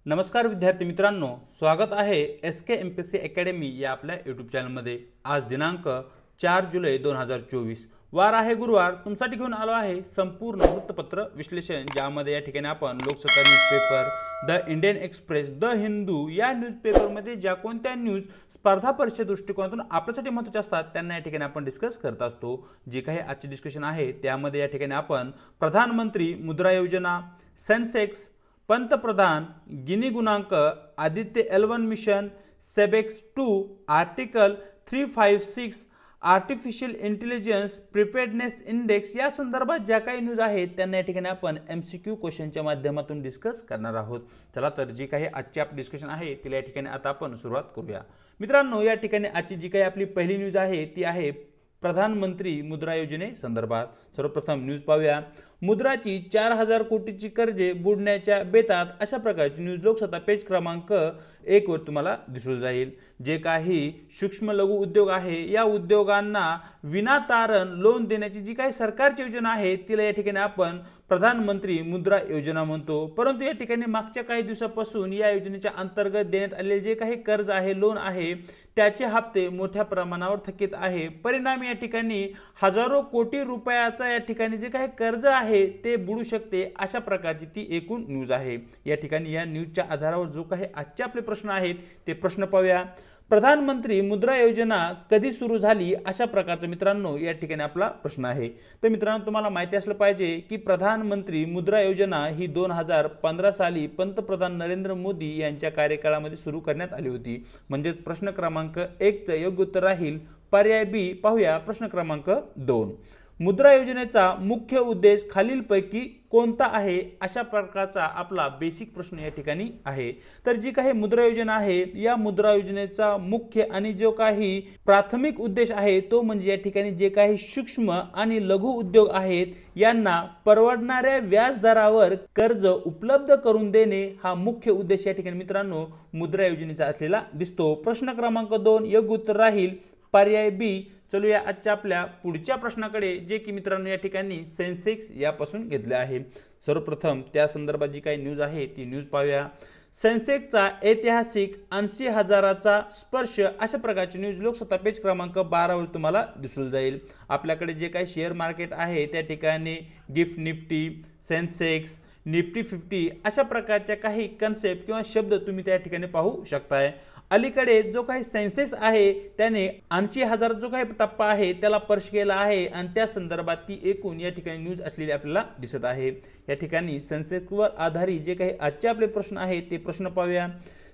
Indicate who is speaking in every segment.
Speaker 1: नमस्कार विद्यार्थी मित्रांनो, स्वागत आहे SK MPSC अकॅडमी या आपल्या YouTube चॅनलमध्ये। आज दिनांक 4 जुलै 2024 वार आहे गुरुवार। तुमसाठी घेऊन आलो आहे संपूर्ण वृत्तपत्र विश्लेषण, ज्यामध्ये या ठिकाणी आपण Loksatta newspaper, the Indian express, the Hindu या न्यूजपेपरमध्ये ज्या कोणत्या न्यूज स्पर्धा परीक्षा दृष्टिकोनातून आपल्यासाठी महत्त्वाचे असतात त्यांना या ठिकाणी आपण डिस्कस करत असतो। जे काही आजचे डिस्कशन आहे त्यामध्ये या ठिकाणी आपण प्रधानमंत्री मुद्रा योजना, सेन्सेक्स, पंतप्रधान, गिनी गुणांक, Aditya L1 mission, SEBEX 2, article 356, artificial intelligence preparedness index या संदर्भात ज्या काही न्यूज आहेत त्यांना या ठिकाणी आपण MCQ क्वेश्चनच्या माध्यमातून डिस्कस करणार आहोत। चला तर जी काही आजची आपली डिस्कशन आहे तिला या ठिकाणी आता आपण सुरुवात करूया। मित्रांनो, या ठिकाणी आजची जी काही आपली पहिली न्यूज आहे ती आहे प्रधानमंत्री मुद्रा योजने संदर्भात। सर्वप्रथम न्यूज पाहूया। मुद्राची 4000 कोटीची कर्जे बुडण्याच्या बेतात, अशा प्रकारची न्यूज लोकसत्ता पेज क्रमांक 1 वर तुम्हाला दिसून जाईल। जे काही सूक्ष्म लघु उद्योग आहे या उद्योगांना विनातारण लोन देण्याची जी काही सरकारची योजना आहे तिला या ठिकाणी आपण प्रधानमंत्री मुद्रा योजना म्हणतो। परंतु या ठिकाणी मागच्या काही दिवसापासून या योजनेच्या अंतर्गत देण्यात आलेले जे काही कर्ज आहे, लोन आहे, त्याचे हप्ते मोठ्या प्रमाणावर थकीत आहे। परिणामी या ठिकाणी हजारो कोटी रुपयाचा या ठिकाणी जे काही कर्ज आहे ते बुडू शकते, अशा प्रकारची ती एकूण न्यूज आहे। या ठिकाणी या न्यूजच्या आधारावर जो काही आजचे आपले प्रश्न आहेत ते प्रश्न पाहूया। प्रधानमंत्री मुद्रा योजना कधी सुरू झाली, अशा प्रकारचा मित्रांनो या ठिकाणी आपला प्रश्न आहे। तर मित्रांनो, तुम्हाला माहिती असलं पाहिजे की प्रधानमंत्री मुद्रा योजना ही 2015 साली पंतप्रधान नरेंद्र मोदी यांच्या कार्यकाळामध्ये सुरू करण्यात आली होती। म्हणजे प्रश्न क्रमांक 1 चे योग्य उत्तर राहील पर्याय बी। पाहूया प्रश्न क्रमांक 2। मुद्रा योजनेचा मुख्य उद्देश खालीलपैकी कोणता आहे, अशा प्रकारचा आपला बेसिक प्रश्न या ठिकाणी आहे। तर जी काही मुद्रा योजना आहे या मुद्रा योजनेचा मुख्य आणि जो काही प्राथमिक उद्देश आहे तो म्हणजे या ठिकाणी जे काही सूक्ष्म आणि लघु उद्योग आहेत यांना परवडणाऱ्या व्याज दरावर कर्ज उपलब्ध करून देणे हा मुख्य उद्देश या ठिकाणी मित्रांनो मुद्रा योजनेचा असलेला दिसतो। प्रश्न क्रमांक 2 योग्य उत्तर राहील पर्याय बी। चलूया आजच्या आपल्या पुढच्या प्रश्नाकडे, जे की मित्रांनो या ठिकाणी सेन्सेक्स यापासून घेतले आहे। सर्वप्रथम त्या संदर्भात जी काही न्यूज आहे ती न्यूज पाहूया। सेन्सेक्सचा ऐतिहासिक 80,000चा स्पर्श, अशा प्रकारची न्यूज लोकसत्ता पेज क्रमांक 12 वर तुम्हाला दिसून जाईल। आपल्याकडे जे काही शेअर मार्केट आहे त्या ठिकाणी गिफ्ट निफ्टी, सेन्सेक्स, निफ्टी 50 अशा प्रकारच्या काही कन्सेप्ट किंवा शब्द तुम्ही त्या ठिकाणी पाहू शकताय। अलीकडे जो काही सेन्सेक्स आहे त्याने 80,000 जो काही टप्पा आहे त्याला स्पर्श केला आहे आणि त्या संदर्भात ती एकूण या ठिकाणी न्यूज असलेली आपल्याला दिसत आहे। या ठिकाणी सेन्सेक्सवर आधारित जे काही आजचे आपले प्रश्न आहेत ते प्रश्न पाहूया।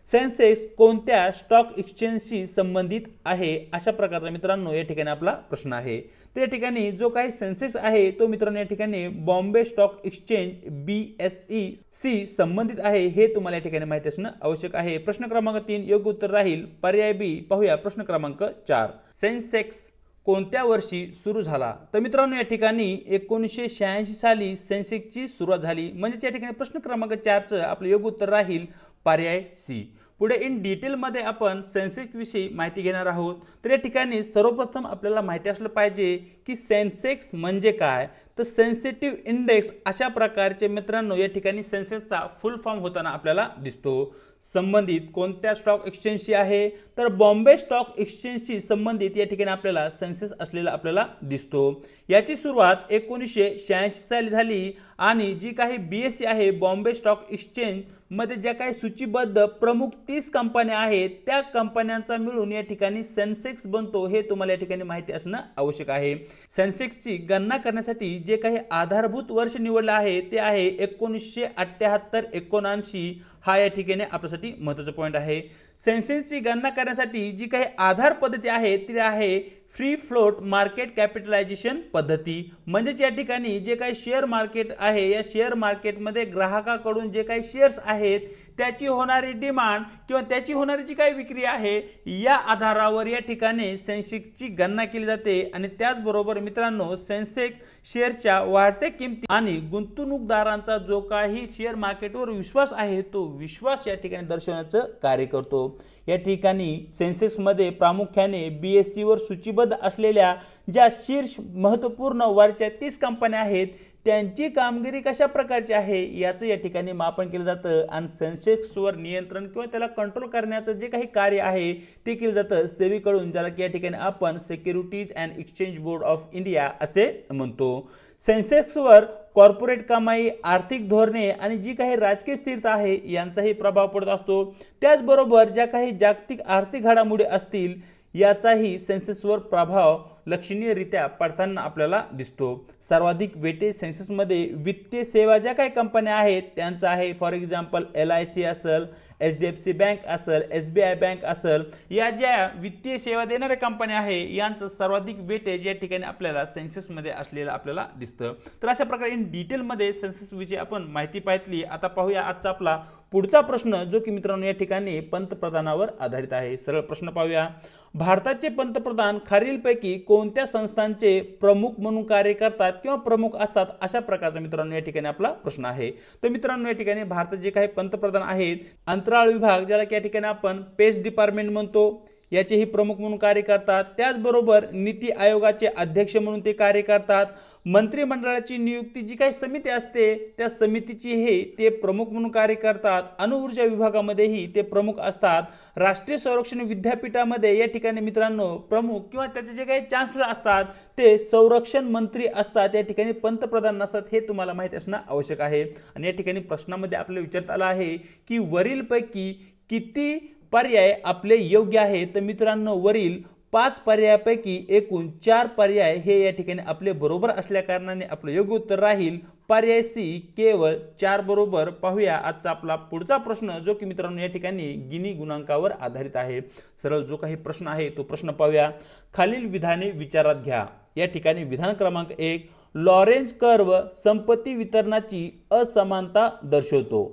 Speaker 1: सेन्सेक्स कोणत्या स्टॉक एक्सचेंजशी संबंधित आहे, अशा प्रकारचा मित्रांनो या ठिकाणी आपला प्रश्न आहे। तर या ठिकाणी जो काही सेन्सेक्स आहे तो मित्रांनो या ठिकाणी बॉम्बे स्टॉक एक्सचेंज BSE शी संबंधित आहे, हे तुम्हाला या ठिकाणी माहिती असणं आवश्यक आहे। प्रश्न क्रमांक 3 योग्य उत्तर राहील पर्याय बी। पाहूया प्रश्न क्रमांक 4। सेन्सेक्स कोणत्या वर्षी सुरू झाला? तर मित्रांनो या ठिकाणी 1986 साली सेन्सेक्सची सुरुवात झाली। म्हणजे या ठिकाणी प्रश्न क्रमांक 4 चं आपलं योग्य उत्तर राहील पर्याय सी। पुढे इन डिटेल मध्ये आपण सेन्सेक्स विषयी माहिती घेणार आहोत। तर या ठिकाणी सर्वप्रथम आपल्याला माहिती असलं पाहिजे की सेन्सेक्स म्हणजे काय। तर सेन्सिटिव्ह इंडेक्स अशा प्रकारचे मित्रांनो या ठिकाणी सेन्सेक्सचा फुल फॉर्म होताना आपल्याला दिसतो। संबंधित कोणत्या स्टॉक एक्सचेंजशी आहे, तर बॉम्बे स्टॉक एक्सचेंजशी संबंधित या ठिकाणी आपल्याला सेन्सेक्स असलेला आपल्याला दिसतो। याची सुरुवात 1986 साली झाली आणि जी काही BSE आहे बॉम्बे स्टॉक एक्सचेंज मध्ये ज्या काही सूचीबद्ध प्रमुख 30 कंपन्या आहेत त्या कंपन्यांचा मिळून या ठिकाणी सेन्सेक्स बनतो, हे तुम्हाला या ठिकाणी माहिती असणं आवश्यक आहे। सेन्सेक्सची गणना करण्यासाठी जे काही आधारभूत वर्ष निवडले आहे ते आहे 1978-79 हा या ठिकाणी आपल्यासाठी महत्त्वाचा पॉइंट आहे। सेन्सेक्सची गणना करण्यासाठी जी काही आधार पद्धती आहे ती आहे फ्री फ्लोट मार्केट कॅपिटलायझेशन पद्धती। म्हणजे या ठिकाणी जे काही शेअर मार्केट आहे या शेअर मार्केटमध्ये ग्राहकाकडून जे काही शेअर्स आहेत त्याची होणारी डिमांड किंवा त्याची होणारी जी काही विक्री आहे या आधारावर या ठिकाणी सेन्सेक्सची गणना केली जाते। आणि त्याचबरोबर मित्रांनो सेन्सेक्स शेअरच्या वाढत्या किमती आणि गुंतवणूकदारांचा जो काही शेअर मार्केटवर विश्वास आहे तो विश्वास या ठिकाणी दर्शवण्याचं कार्य करतो। या ठिकाणी सेन्सेक्स मध्ये प्रामुख्याने BSE वर सूचीबद्ध असलेल्या ज्या शीर्ष महत्त्वपूर्ण वरच्या 30 कंपन्या आहेत त्यांची कामगिरी कशा प्रकारची आहे याचं या ठिकाणी मापन केलं जातं आणि सेन्सेक्सवर नियंत्रण किंवा त्याला कंट्रोल करण्याचं जे काही कार्य आहे ते केलं जातं सेबीकडून, ज्याला की या ठिकाणी आपण securities and exchange board of India असे म्हणतो. सेन्सेक्सवर कॉर्पोरेट कमाई, आर्थिक धोरणे आणि जी काही राजकीय स्थिरता आहे यांचाही प्रभाव पडत असतो. त्याचबरोबर ज्या काही जागतिक आर्थिक घडामोडी असतील याचाही सेन्सेक्सवर प्रभाव लक्षणीयरित्या पडताना आपल्याला दिसतो. सर्वाधिक वेटेज सेन्सेक्समध्ये वित्तीय सेवा ज्या काही कंपन्या आहेत त्यांचा आहे. फॉर एक्झाम्पल LIC असेल, HDFC बँक असेल, SBI बँक असेल, या ज्या वित्तीय सेवा देणाऱ्या कंपन्या आहे यांचं सर्वाधिक वेटेज या ठिकाणी आपल्याला सेन्सेक्समध्ये असलेलं आपल्याला दिसतं. तर अशा प्रकारे इन डिटेलमध्ये सेन्सेक्सविषयी आपण माहिती पाहिली. आता पाहूया आजचा आपला पुढचा प्रश्न, जो की मित्रांनो या ठिकाणी पंतप्रधानावर आधारित आहे. सरळ प्रश्न पाहूया. भारताचे पंतप्रधान खालीलपैकी कोणत्या संस्थांचे प्रमुख म्हणून कार्य करतात किंवा प्रमुख असतात, अशा प्रकारचा मित्रांनो या ठिकाणी आपला प्रश्न आहे. तर मित्रांनो या ठिकाणी भारतात जे काही पंतप्रधान आहेत, अंतराळ विभाग ज्याला की या ठिकाणी आपण स्पेस डिपार्टमेंट म्हणतो, याचेही प्रमुख म्हणून कार्य करतात. त्याचबरोबर नीती आयोगाचे अध्यक्ष म्हणून ते कार्य करतात. मंत्रिमंडळाची नियुक्ती जी काही समिती असते त्या समितीची ते प्रमुख म्हणून कार्य करतात. अणुऊर्जा विभागामध्येही ते प्रमुख असतात. राष्ट्रीय संरक्षण विद्यापीठामध्ये या ठिकाणी मित्रांनो प्रमुख किंवा त्याचे जे काही चान्सलर असतात ते संरक्षण मंत्री असतात, या ठिकाणी पंतप्रधान नसतात. हे तुम्हाला माहिती असणं आवश्यक आहे. आणि या ठिकाणी प्रश्नामध्ये आपल्याला विचारण्यात आलं आहे की वरीलपैकी किती पर्याय आपले योग्य आहे. तर मित्रांनो वरील 5 पर्यायापैकी एकूण 4 पर्याय हे या ठिकाणी आपले बरोबर असल्या कारणाने आपलं योग्य उत्तर राहील पर्याय सी, केवळ 4 बरोबर. पाहूया आजचा आपला पुढचा प्रश्न, जो की मित्रांनो या ठिकाणी गिनी गुणांकावर आधारित आहे. सरळ जो काही प्रश्न आहे तो प्रश्न पाहूया. खालील विधाने विचारात घ्या. या ठिकाणी विधान क्रमांक 1, लॉरेंज कर्व संपत्ती वितरणाची असमानता दर्शवतो.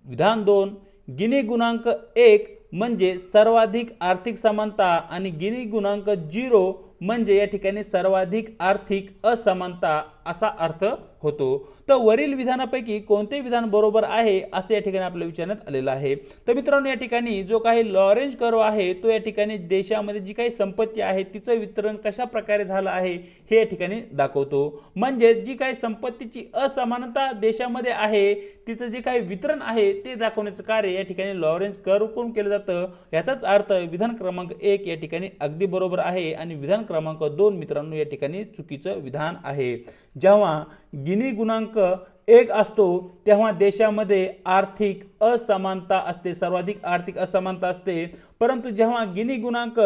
Speaker 1: विधान 2, गिनी गुणांक 1 म्हणजे सर्वाधिक आर्थिक समानता आणि गिनी गुणांक 0 म्हणजे या ठिकाणी सर्वाधिक आर्थिक असमानता असा अर्थ होतो. तर वरील विधानापैकी कोणते विधान बरोबर आहे असे या ठिकाणी आपल्याला विचारण्यात आलेलं आहे. तर मित्रांनो या ठिकाणी जो काही लॉरेंज कर्व आहे तो या ठिकाणी देशामध्ये जी काही संपत्ती आहे तिचं वितरण कशा प्रकारे झालं आहे हे या ठिकाणी दाखवतो. म्हणजे जी काही संपत्तीची असमानता देशामध्ये आहे तिचं जे काही वितरण आहे ते दाखवण्याचं कार्य या ठिकाणी लॉरेंज कर्व करून केलं जातं. याचाच अर्थ विधान क्रमांक 1 या ठिकाणी अगदी बरोबर आहे आणि विधान क्रमांक 2 मित्रांनो या ठिकाणी चुकीचं विधान आहे. जेव्हा गिनी गुणांक 1 असतो तेव्हा देशामध्ये आर्थिक असमानता असते, सर्वाधिक आर्थिक असमानता असते. परंतु जेव्हा गिनी गुणांक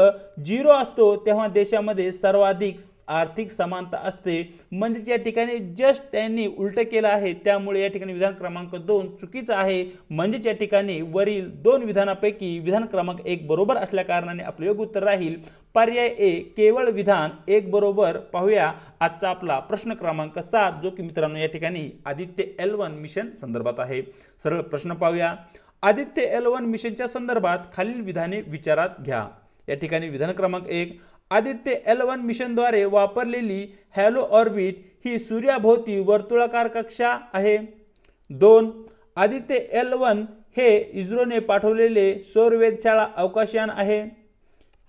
Speaker 1: 0 असतो तेव्हा देशामध्ये सर्वाधिक आर्थिक समानता असते. म्हणजे या ठिकाणी जस्ट त्यांनी उलट केलं आहे, त्यामुळे या ठिकाणी विधान क्रमांक 2 चुकीचं आहे. म्हणजे या ठिकाणी वरील 2 विधानापैकी विधान क्रमांक 1 बरोबर असल्या कारणाने आपले योग्य उत्तर राहील पर्याय ए, केवळ विधान 1 बरोबर. पाहूया आजचा आपला प्रश्न क्रमांक 7, जो की मित्रांनो या ठिकाणी आदित्य L1 मिशन संदर्भात आहे. सरळ प्रश्न पाहूया. आदित्य L1 मिशनच्या संदर्भात खालील विधाने विचारात घ्या. या ठिकाणी विधान क्रमांक 1, आदित्य L1 मिशनद्वारे वापरलेली हॅलो ऑर्बिट ही सूर्याभोवती वर्तुळाकार कक्षा आहे. 2, आदित्य L1 हे इस्रोने पाठवलेले सौरवेधशाळा अवकाशयान आहे.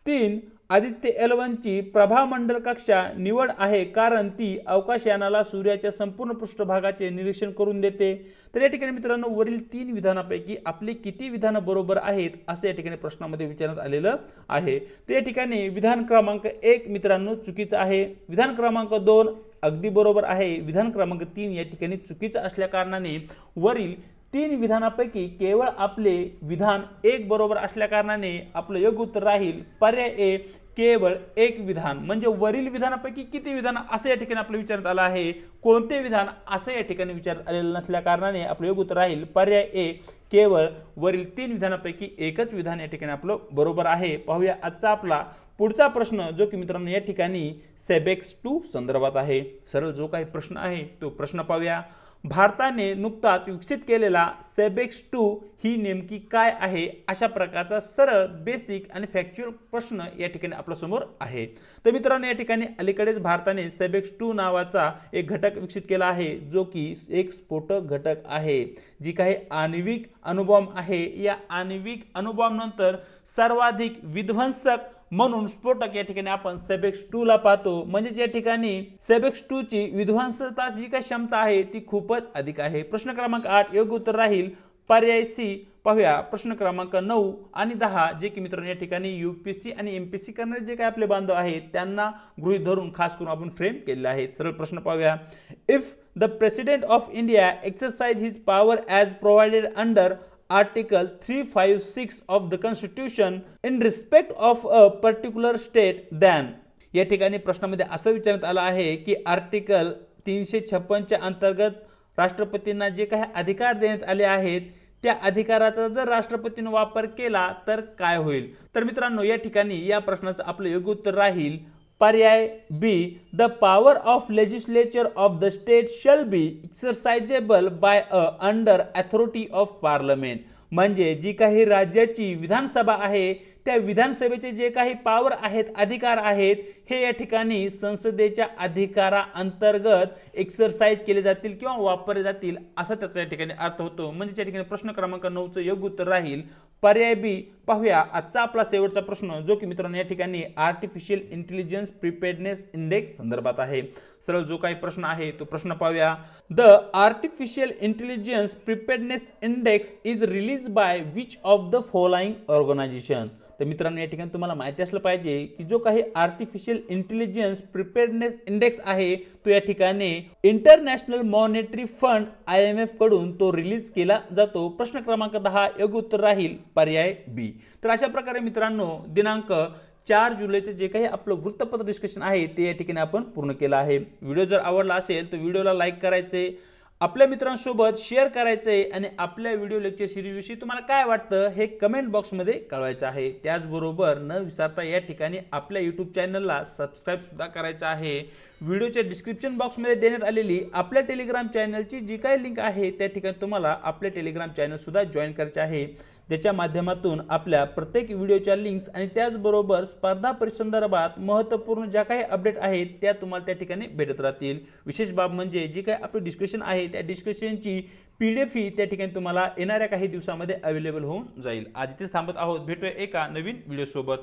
Speaker 1: 3, आदित्य L1 ची प्रभामंडल कक्षा निवड आहे कारण ती अवकाशयानाला सूर्याच्या संपूर्ण पृष्ठभागाचे निरीक्षण करून देते. तर या ठिकाणी मित्रांनो वरील 3 विधानापैकी आपली किती विधानं बरोबर आहेत असे या ठिकाणी प्रश्नामध्ये विचारण्यात आलेलं आहे. तर या ठिकाणी विधान क्रमांक 1 मित्रांनो चुकीचं आहे. विधान क्रमांक 2 अगदी बरोबर आहे. विधान क्रमांक 3 या ठिकाणी चुकीचं असल्या कारणाने वरील 3 विधानापैकी केवळ आपले विधान 1 बरोबर असल्या कारणाने आपलं योग्य उत्तर राहील पर्याय ए, केवळ 1 विधान. म्हणजे वरील विधानापैकी किती विधान असं या ठिकाणी आपलं विचारण्यात आलं आहे, कोणते विधान असं या ठिकाणी विचारण्यात आलेलं नसल्या कारणाने आपलं योग्य उत्तर राहील पर्याय ए, केवळ वरील 3 विधानापैकी एकच विधान या ठिकाणी आपलं बरोबर आहे. पाहूया आजचा आपला पुढचा प्रश्न, जो की मित्रांनो या ठिकाणी सेबेक्स 2 संदर्भात आहे. सरळ जो काही प्रश्न आहे तो प्रश्न पाहूया. भारताने नुकताच विकसित केलेला सेबेक्स 2 ही नेमकी काय आहे अशा प्रकारचा सरळ बेसिक आणि फॅक्च्युअल प्रश्न या ठिकाणी आपल्या समोर आहे. तर मित्रांनो या ठिकाणी अलीकडेच भारताने सेबेक्स 2 नावाचा एक घटक विकसित केला आहे, जो की एक स्फोटक घटक आहे. जी काही आण्विक अणुबॉम्ब आहे या आण्विक अणुबॉम्ब नंतर सर्वाधिक विध्वंसक म्हणून स्फोटक या ठिकाणी आपण सेबेक्स 2 ला पाहतो। म्हणजे या ठिकाणी सेबेक्स 2 ची विध्वंसता जी काही क्षमता आहे ती खूपच अधिक आहे। प्रश्न क्रमांक 8 योग्य उत्तर राहील पर्याय सी। पाहूया प्रश्न क्रमांक 9 आणि 10 जे की मित्रांनो या ठिकाणी यूपीएससी आणि एमपीएससी करणारे जे काही आपले बांधव आहेत त्यांना गृहीत धरून खास करून आपण फ्रेम केलेले आहेत। सरळ प्रश्न पाहूया। If the president of India exercise his power as provided under Article 356 of the Constitution in respect of a particular state, then या ठिकाणी प्रश्नामध्ये असं विचारण्यात आलं आहे की आर्टिकल 356 च्या अंतर्गत राष्ट्रपतींना जे काही अधिकार देण्यात आले आहेत त्या अधिकाराचा जर राष्ट्रपतीने वापर केला तर काय होईल। तर मित्रांनो या ठिकाणी या प्रश्नाचं आपलं योग्य उत्तर राहील पर्याय B. The power of legislature of the state shall be exercisable by a under authority of parliament. म्हणजे जी काही राज्याची विधानसभा आहे त्या विधानसभेचे जे काही पॉवर आहेत अधिकार आहेत हे या ठिकाणी संसदेच्या अधिकारा अंतर्गत एक्सरसाइज केले जातील किंवा वापरले जातील असा त्याचा या ठिकाणी अर्थ होतो। म्हणजे या ठिकाणी प्रश्न क्रमांक 9 चं योग्य उत्तर राहील पर्याय बी। पाहूया आजचा आपला शेवटचा प्रश्न जो की मित्रांनो या ठिकाणी आर्टिफिशियल इंटेलिजन्स प्रिपेअर्डनेस इंडेक्स संदर्भात आहे। सरळ जो काही प्रश्न आहे तो प्रश्न पाहूया। The artificial intelligence preparedness index is release by which of the following organisation. तर मित्रांनो या ठिकाणी तुम्हाला माहिती असलं पाहिजे की जो काही आर्टिफिशियल इंटेलिजन्स प्रिपेअर्डनेस इंडेक्स आहे तो या ठिकाणी इंटरनॅशनल मॉनिटरी फंड IMF कडून तो रिलीज केला जातो। प्रश्न क्रमांक 10 योग्य उत्तर राहील पर्याय बी। तर अशा प्रकारे मित्रांनो दिनांक 4 जुलैचे जे काही आपलं वृत्तपत्र डिस्कशन आहे ते या ठिकाणी आपण पूर्ण केलं आहे। व्हिडिओ जर आवडला असेल तर व्हिडिओला लाईक करायचे, आपल्या मित्रांसोबत शेअर करायचे आणि आपल्या व्हिडिओ लेक्चर सिरीज विषयी तुम्हाला काय वाटतं हे कमेंट बॉक्समध्ये कळवायचं आहे। त्याचबरोबर न विसरता या ठिकाणी आपल्या यूट्यूब चॅनलला सबस्क्राईब सुद्धा करायचं आहे। व्हिडिओच्या डिस्क्रिप्शन बॉक्समध्ये देण्यात आलेली आपल्या टेलिग्राम चॅनलची जी काही लिंक आहे त्या ठिकाणी तुम्हाला आपल्या टेलिग्राम चॅनल सुद्धा जॉईन करायचे आहे, ज्याच्या माध्यमातून आपल्या प्रत्येक व्हिडिओच्या लिंक्स आणि त्याचबरोबर स्पर्धा परीक्षेसंदर्भात महत्त्वपूर्ण ज्या काही अपडेट आहेत त्या तुम्हाला त्या ठिकाणी भेटत राहतील। विशेष बाब म्हणजे जी काही आपली डिस्कशन आहे त्या डिस्कशनची PDF ही त्या ठिकाणी तुम्हाला येणाऱ्या काही दिवसांमध्ये अवेलेबल होऊन जाईल। आज इथेच थांबत आहोत, भेटूया एका नवीन व्हिडिओ सोबत।